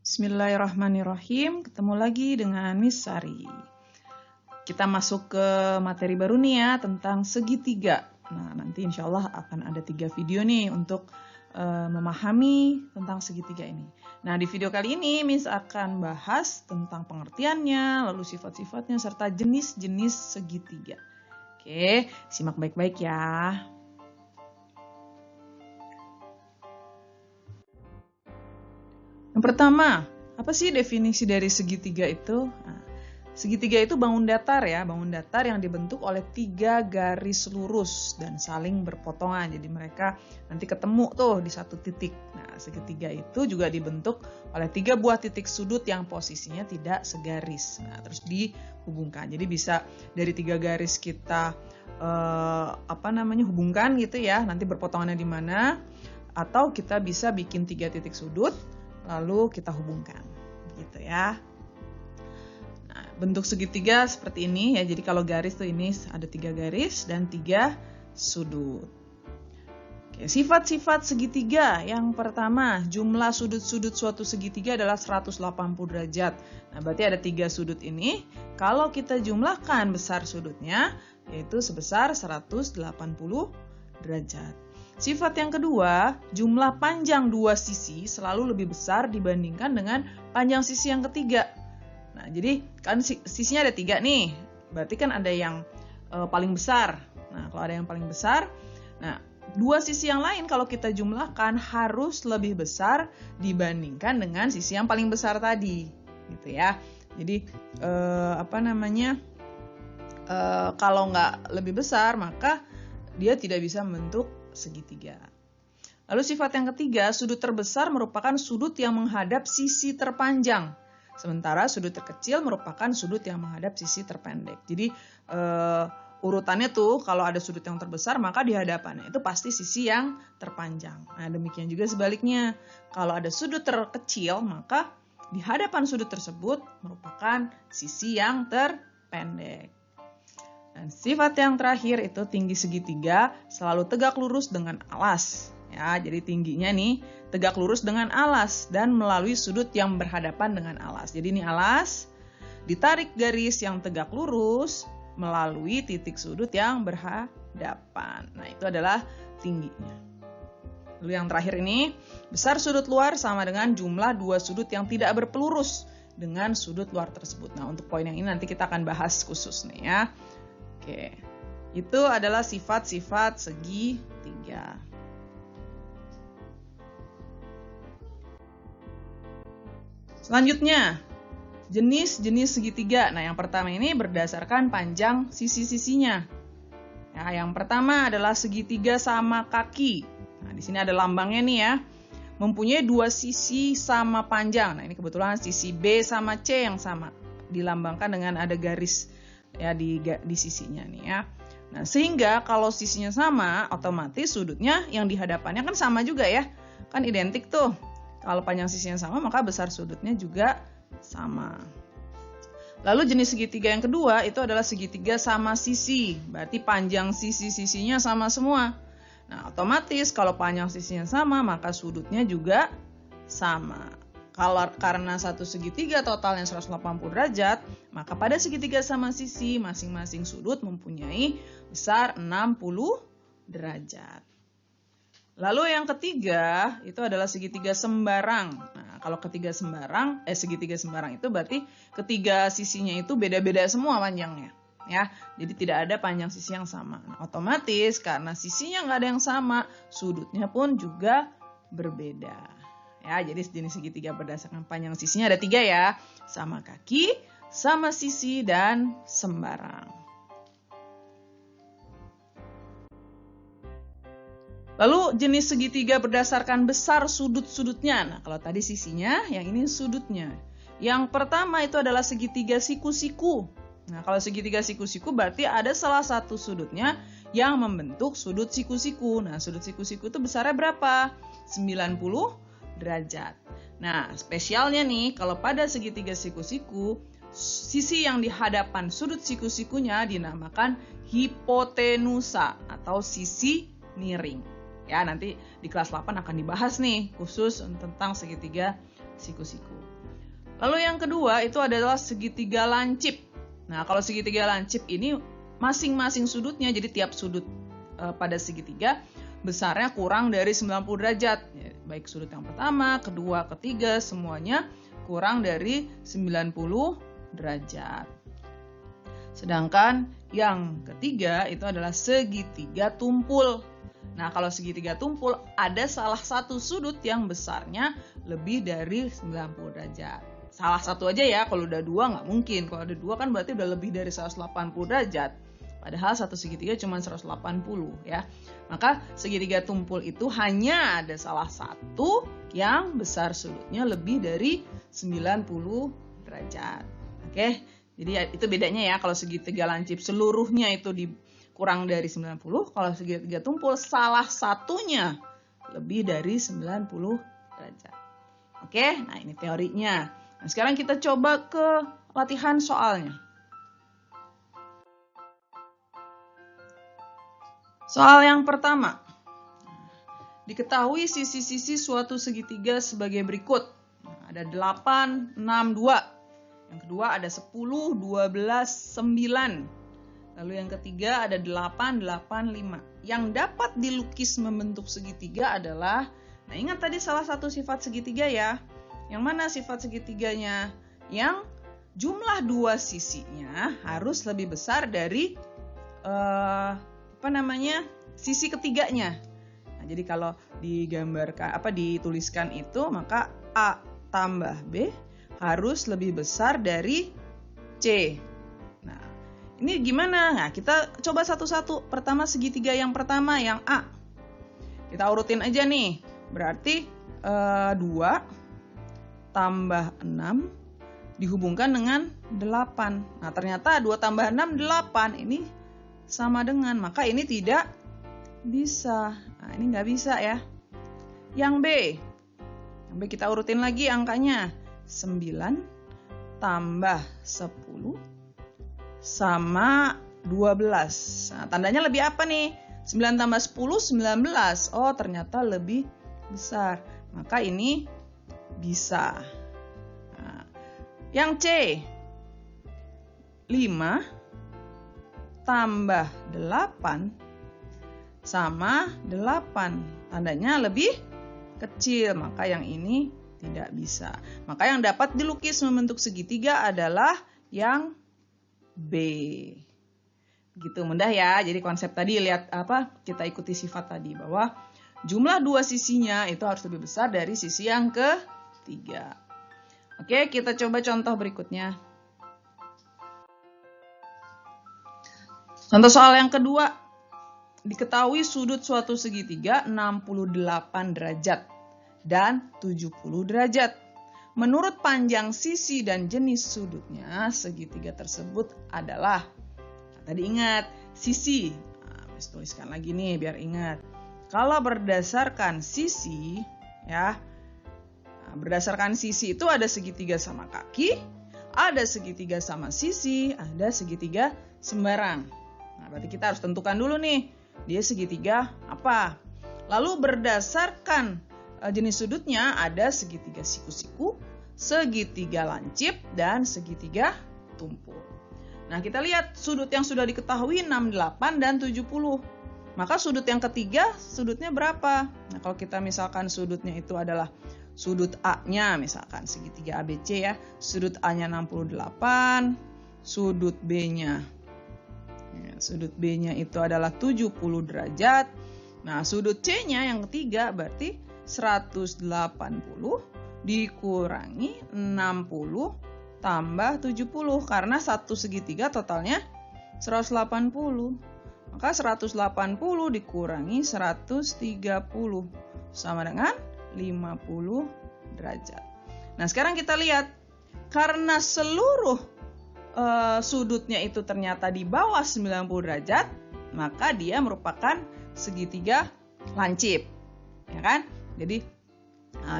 Bismillahirrahmanirrahim, ketemu lagi dengan Miss Sari. Kita masuk ke materi baru nih ya, tentang segitiga. Nah, nanti insya Allah akan ada 3 video nih untuk memahami tentang segitiga ini. Nah, di video kali ini Miss akan bahas tentang pengertiannya, lalu sifat-sifatnya, serta jenis-jenis segitiga. Oke, simak baik-baik ya. Yang pertama, apa sih definisi dari segitiga itu? Nah, segitiga itu bangun datar ya, bangun datar yang dibentuk oleh 3 garis lurus dan saling berpotongan. Jadi mereka nanti ketemu tuh di satu titik. Nah, segitiga itu juga dibentuk oleh 3 buah titik sudut yang posisinya tidak segaris. Nah, terus dihubungkan. Jadi bisa dari 3 garis kita hubungkan gitu ya. Nanti berpotongannya di mana? Atau kita bisa bikin 3 titik sudut lalu kita hubungkan, gitu ya. Nah, bentuk segitiga seperti ini ya. Jadi kalau garis tuh ini ada 3 garis dan 3 sudut. Oke, sifat-sifat segitiga. Yang pertama, jumlah sudut-sudut suatu segitiga adalah 180 derajat. Nah, berarti ada 3 sudut ini. Kalau kita jumlahkan besar sudutnya, yaitu sebesar 180 derajat. Sifat yang kedua, jumlah panjang 2 sisi selalu lebih besar dibandingkan dengan panjang sisi yang ketiga. Nah, jadi kan sisinya ada 3 nih, berarti kan ada yang paling besar. Nah, kalau ada yang paling besar, nah 2 sisi yang lain kalau kita jumlahkan harus lebih besar dibandingkan dengan sisi yang paling besar tadi, gitu ya. Jadi kalau nggak lebih besar maka dia tidak bisa membentuk segitiga. Lalu sifat yang ketiga, sudut terbesar merupakan sudut yang menghadap sisi terpanjang. Sementara sudut terkecil merupakan sudut yang menghadap sisi terpendek. Jadi urutannya tuh kalau ada sudut yang terbesar maka di hadapannya itu pasti sisi yang terpanjang. Nah, demikian juga sebaliknya. Kalau ada sudut terkecil maka di hadapan sudut tersebut merupakan sisi yang terpendek. Dan sifat yang terakhir itu tinggi segitiga selalu tegak lurus dengan alas. Ya, jadi tingginya nih tegak lurus dengan alas dan melalui sudut yang berhadapan dengan alas. Jadi ini alas, ditarik garis yang tegak lurus melalui titik sudut yang berhadapan. Nah, itu adalah tingginya. Lalu yang terakhir ini, besar sudut luar sama dengan jumlah 2 sudut yang tidak berpelurus dengan sudut luar tersebut. Nah, untuk poin yang ini nanti kita akan bahas khusus nih ya. Oke, itu adalah sifat-sifat segitiga. Selanjutnya, jenis-jenis segitiga. Nah, yang pertama ini berdasarkan panjang sisi-sisinya. Nah, yang pertama adalah segitiga sama kaki. Nah, di sini ada lambangnya nih ya. Mempunyai 2 sisi sama panjang. Nah, ini kebetulan sisi B sama C yang sama. Dilambangkan dengan ada garis ya di sisinya nih ya. Nah, sehingga kalau sisinya sama, otomatis sudutnya yang di hadapannya kan sama juga ya. Kan identik tuh. Kalau panjang sisinya sama, maka besar sudutnya juga sama. Lalu jenis segitiga yang kedua itu adalah segitiga sama sisi. Berarti panjang sisi-sisinya sama semua. Nah, otomatis kalau panjang sisinya sama, maka sudutnya juga sama. Karena satu segitiga totalnya 180 derajat, maka pada segitiga sama sisi masing-masing sudut mempunyai besar 60 derajat. Lalu yang ketiga itu adalah segitiga sembarang. Nah, kalau segitiga sembarang itu berarti ketiga sisinya itu beda-beda semua panjangnya. Ya, jadi tidak ada panjang sisi yang sama. Nah, otomatis karena sisinya nggak ada yang sama, sudutnya pun juga berbeda. Ya, jadi jenis segitiga berdasarkan panjang sisinya ada 3 ya, sama kaki, sama sisi, dan sembarang. Lalu jenis segitiga berdasarkan besar sudut-sudutnya. Nah, kalau tadi sisinya, yang ini sudutnya. Yang pertama itu adalah segitiga siku-siku. Nah, kalau segitiga siku-siku berarti ada salah satu sudutnya yang membentuk sudut siku-siku. Nah, sudut siku-siku itu besarnya berapa? 90 derajat. Nah, spesialnya nih, kalau pada segitiga siku-siku, sisi yang di hadapan sudut siku-sikunya dinamakan hipotenusa atau sisi miring. Ya, nanti di kelas 8 akan dibahas nih khusus tentang segitiga siku-siku. Lalu yang kedua itu adalah segitiga lancip. Nah, kalau segitiga lancip ini masing-masing sudutnya, jadi tiap sudut pada segitiga besarnya kurang dari 90 derajat. Ya, baik sudut yang pertama, kedua, ketiga, semuanya kurang dari 90 derajat. Sedangkan yang ketiga itu adalah segitiga tumpul. Nah, kalau segitiga tumpul ada salah satu sudut yang besarnya lebih dari 90 derajat. Salah satu aja ya, kalau udah dua nggak mungkin. Kalau ada dua kan berarti udah lebih dari 180 derajat. Padahal satu segitiga cuma 180 ya. Maka segitiga tumpul itu hanya ada salah satu yang besar sudutnya lebih dari 90 derajat. Oke, jadi itu bedanya ya. Kalau segitiga lancip seluruhnya itu kurang dari 90, kalau segitiga tumpul salah satunya lebih dari 90 derajat. Oke, nah ini teorinya. Nah, sekarang kita coba ke latihan soalnya. Soal yang pertama, diketahui sisi-sisi suatu segitiga sebagai berikut. Nah, ada 8, 6, 2. Yang kedua ada 10, 12, 9. Lalu yang ketiga ada 8, 8, 5. Yang dapat dilukis membentuk segitiga adalah, nah ingat tadi salah satu sifat segitiga ya. Yang mana sifat segitiganya? Yang jumlah dua sisinya harus lebih besar dari sisi ketiganya. Nah, jadi kalau digambarkan dituliskan itu, maka A tambah B harus lebih besar dari C. Nah, ini gimana? Nah, kita coba satu-satu. Pertama segitiga yang pertama yang A. Kita urutin aja nih. Berarti 2 tambah 6 dihubungkan dengan 8. Nah, ternyata 2 tambah 6 8. Ini sama dengan, maka ini tidak bisa. Nah, ini nggak bisa ya. Yang B kita urutin lagi angkanya. 9 tambah 10 sama 12. Nah, tandanya lebih apa nih? 9 tambah 10, 19. Oh, ternyata lebih besar. Maka ini bisa. Nah, yang C, 5 tambah 8 sama 8. Tandanya lebih kecil, maka yang ini tidak bisa. Maka yang dapat dilukis membentuk segitiga adalah yang B. Gitu mudah ya. Jadi konsep tadi lihat kita ikuti sifat tadi bahwa jumlah dua sisinya itu harus lebih besar dari sisi yang ketiga. Oke, kita coba contoh berikutnya. Contoh soal yang kedua, diketahui sudut suatu segitiga 68 derajat dan 70 derajat. Menurut panjang sisi dan jenis sudutnya, segitiga tersebut adalah, tadi ingat, sisi. Nah, tuliskan lagi nih biar ingat. Kalau berdasarkan sisi, ya, berdasarkan sisi itu ada segitiga sama kaki, ada segitiga sama sisi, ada segitiga sembarang. Nah, berarti kita harus tentukan dulu nih, dia segitiga apa. Lalu berdasarkan jenis sudutnya ada segitiga siku-siku, segitiga lancip, dan segitiga tumpul. Nah, kita lihat sudut yang sudah diketahui 68 dan 70. Maka sudut yang ketiga, sudutnya berapa? Nah, kalau kita misalkan sudutnya itu adalah sudut A-nya, misalkan segitiga ABC ya, sudut A-nya 68, sudut B-nya itu adalah 70 derajat. Nah, sudut C-nya yang ketiga berarti 180 dikurangi 60 tambah 70. Karena satu segitiga totalnya 180. Maka 180 dikurangi 130 sama dengan 50 derajat. Nah, sekarang kita lihat. Karena seluruh sudutnya itu ternyata di bawah 90 derajat, maka dia merupakan segitiga lancip, ya kan? Jadi,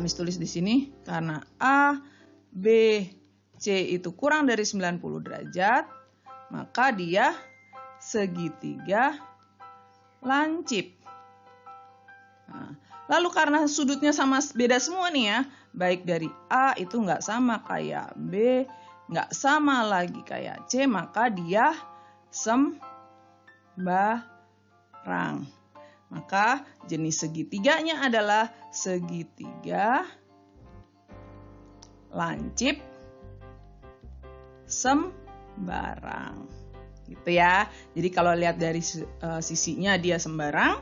Miss tulis di sini karena A, B, C itu kurang dari 90 derajat, maka dia segitiga lancip. Nah, lalu karena sudutnya sama beda semua nih ya, baik dari A itu nggak sama kayak B, nggak sama lagi kayak C, maka dia sembarang. Maka jenis segitiganya adalah segitiga lancip sembarang. Gitu ya. Jadi kalau lihat dari sisinya dia sembarang,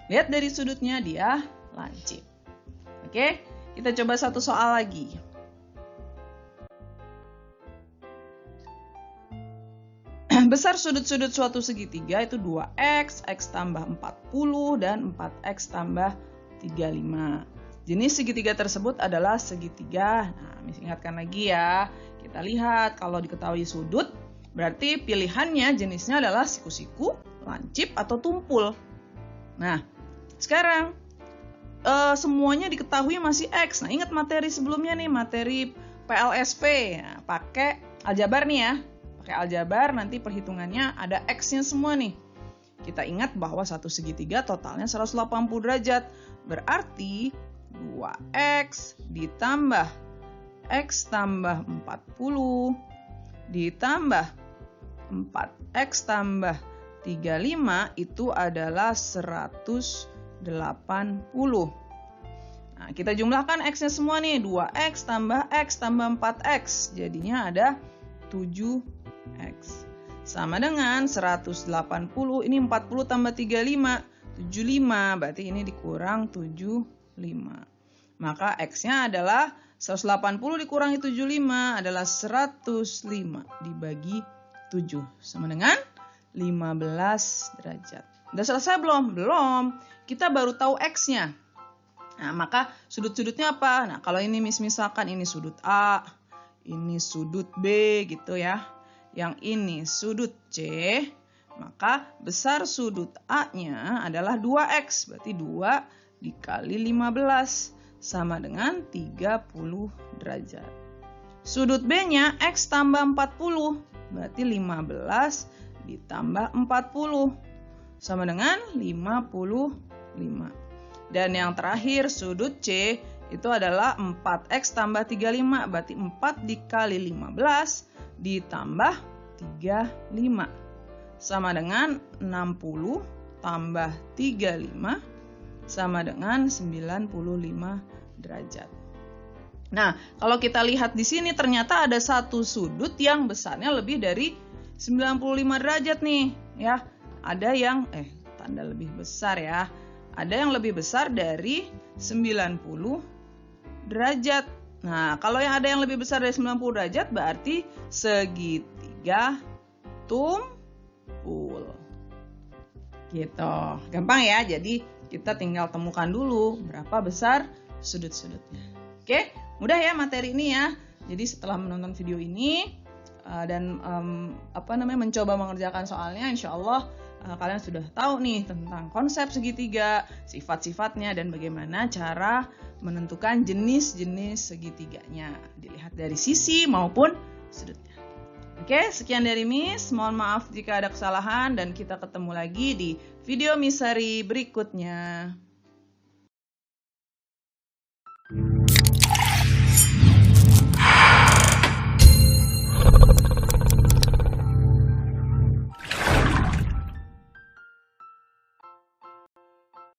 lihat dari sudutnya dia lancip. Oke, kita coba satu soal lagi. Besar sudut-sudut suatu segitiga itu 2x, x tambah 40, dan 4x tambah 35. Jenis segitiga tersebut adalah segitiga. Nah, ingatkan lagi ya. Kita lihat kalau diketahui sudut, berarti pilihannya jenisnya adalah siku-siku, lancip, atau tumpul. Nah, sekarang semuanya diketahui masih X. Nah, ingat materi sebelumnya nih, materi PLSP. Nah, pakai aljabar nih ya. Pakai aljabar nanti perhitungannya ada X-nya semua nih. Kita ingat bahwa satu segitiga totalnya 180 derajat. Berarti 2X ditambah X tambah 40 ditambah 4X tambah 35 itu adalah 180. Nah, kita jumlahkan X-nya semua nih. 2X tambah X tambah 4X. Jadinya ada 7X. Sama dengan 180. Ini 40 tambah 35. 75. Berarti ini dikurang 75. Maka X-nya adalah 180 dikurangi 75 adalah 105 dibagi 7. Sama dengan 15 derajat. Udah selesai belum? Belum. Kita baru tahu X-nya. Nah, maka sudut-sudutnya apa? Nah, kalau ini misalkan ini sudut A, ini sudut B gitu ya. Yang ini sudut C, maka besar sudut A-nya adalah 2X. Berarti 2 dikali 15 sama dengan 30 derajat. Sudut B-nya X tambah 40. Berarti 15 ditambah 40 sama dengan 55. Dan yang terakhir sudut C itu adalah 4X tambah 35. Berarti 4 dikali 15 ditambah 35. Sama dengan 60 tambah 35 sama dengan 95 derajat. Nah, kalau kita lihat di sini ternyata ada satu sudut yang besarnya lebih dari 95 derajat nih. Ya, ada yang tanda lebih besar ya. Ada yang lebih besar dari 90 derajat. Nah, kalau yang ada yang lebih besar dari 90 derajat berarti segitiga tumpul. Gitu. Gampang ya. Jadi kita tinggal temukan dulu berapa besar sudut-sudutnya. Oke, mudah ya materi ini ya. Jadi setelah menonton video ini dan mencoba mengerjakan soalnya, insya Allah kalian sudah tahu nih tentang konsep segitiga, sifat-sifatnya, dan bagaimana cara menentukan jenis-jenis segitiganya. Dilihat dari sisi maupun sudutnya. Oke, sekian dari Miss. Mohon maaf jika ada kesalahan dan kita ketemu lagi di video Miss Sari berikutnya.